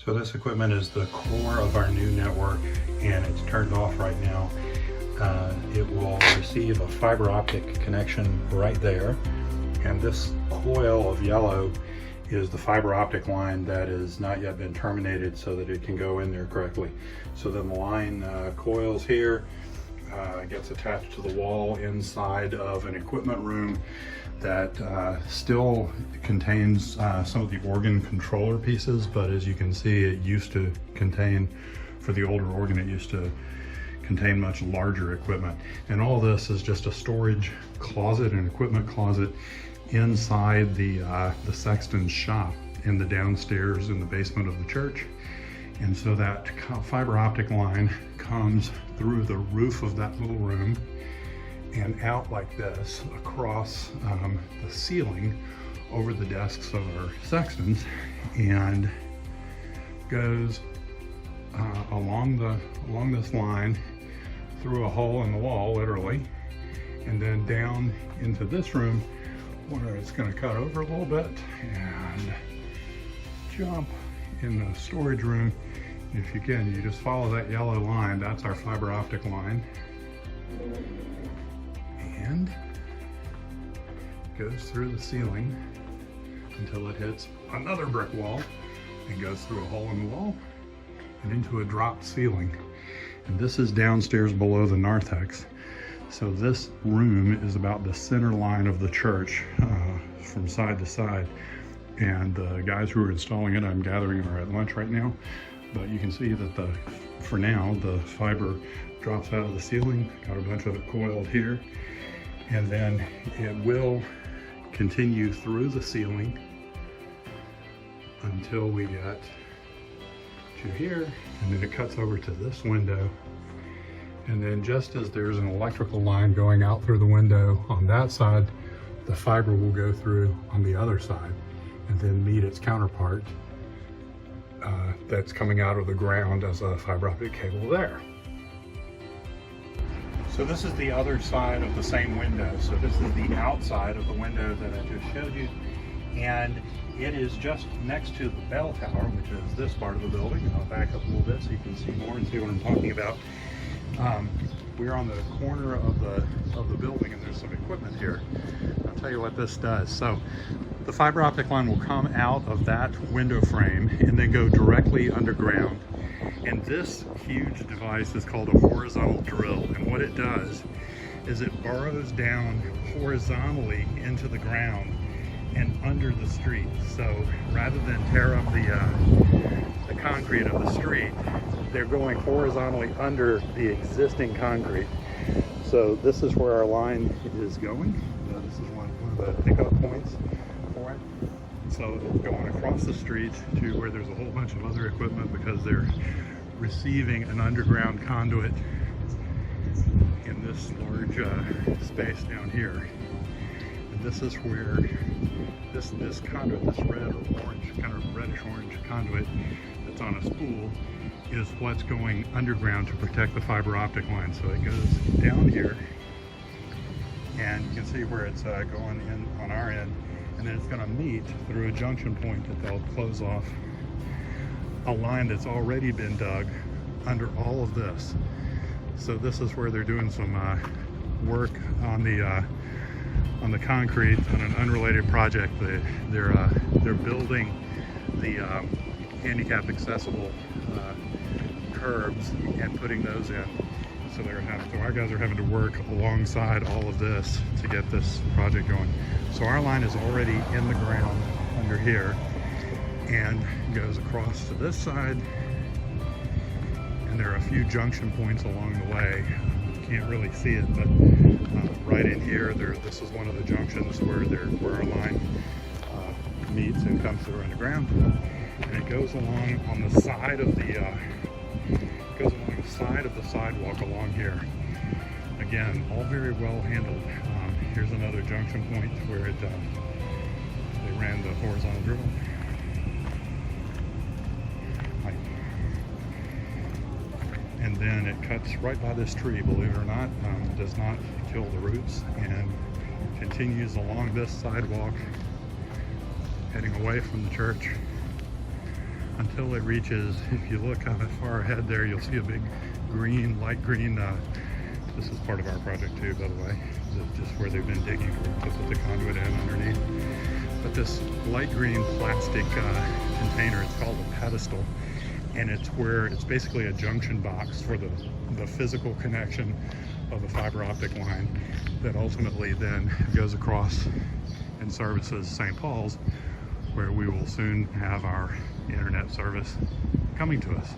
So this equipment is the core of our new network, and it's turned off right now. It will receive a fiber optic connection right there, and this coil of yellow is the fiber optic line that has not yet been terminated so that it can go in there correctly. So then the line coils here, gets attached to the wall inside of an equipment room that still contains some of the organ controller pieces, but as you can see, it used to contain, for the older organ, it used to contain much larger equipment. And all this is just a storage closet, an equipment closet inside the sexton's shop in the downstairs in the basement of the church. And so that fiber optic line comes through the roof of that little room and out like this across the ceiling over the desks of our sextons, and goes along this line through a hole in the wall, literally, and then down into this room where it's going to cut over a little bit and jump in the storage room. If you can, you just follow that yellow line, that's our fiber optic line, and goes through the ceiling until it hits another brick wall and goes through a hole in the wall and into a drop ceiling. And this is downstairs below the narthex. So this room is about the center line of the church from side to side. And the guys who are installing it, I'm gathering, are at lunch right now. But you can see that for now, the fiber drops out of the ceiling, got a bunch of it coiled here. And then it will continue through the ceiling until we get to here, and then it cuts over to this window. And then just as there's an electrical line going out through the window on that side, the fiber will go through on the other side and then meet its counterpart that's coming out of the ground as a fiber optic cable there. So this is the other side of the same window. So this is the outside of the window that I just showed you. And it is just next to the bell tower, which is this part of the building. And I'll back up a little bit so you can see more and see what I'm talking about. We're on the corner of the building, and there's some equipment here. I'll tell you what this does. So the fiber optic line will come out of that window frame and then go directly underground. And this huge device is called a horizontal drill. And what it does is it burrows down horizontally into the ground and under the street. So rather than tear up the concrete of the street, they're going horizontally under the existing concrete. So this is where our line is going. This is one of the pickup points for it. So it's going across the street to where there's a whole bunch of other equipment, because they're receiving an underground conduit in this large space down here. And this is where this conduit, this red or orange, kind of reddish orange conduit that's on a spool, is what's going underground to protect the fiber optic line. So it goes down here, and you can see where it's going in on our end, and then it's going to meet through a junction point that they'll close off a line that's already been dug under all of this. So this is where they're doing some work on the concrete on an unrelated project. They're building the handicap accessible curbs and putting those in. So our guys are having to work alongside all of this to get this project going. So our line is already in the ground under here and goes across to this side, and there are a few junction points along the way. You can't really see it, but right in here, this is one of the junctions where our line meets and comes through underground, and it goes along on the side of the sidewalk along here. Again, all very well handled. Here's another junction point where they ran the horizontal drill. And then it cuts right by this tree, believe it or not. Does not kill the roots, and continues along this sidewalk heading away from the church until it reaches, if you look kind of far ahead there, you'll see a big green, light green, this is part of our project too, by the way. This is just where they've been digging to put the conduit in underneath. But this light green plastic container, it's called a pedestal, and it's where it's basically a junction box for the physical connection of a fiber optic line that ultimately then goes across and services St. Paul's, where we will soon have our internet service coming to us.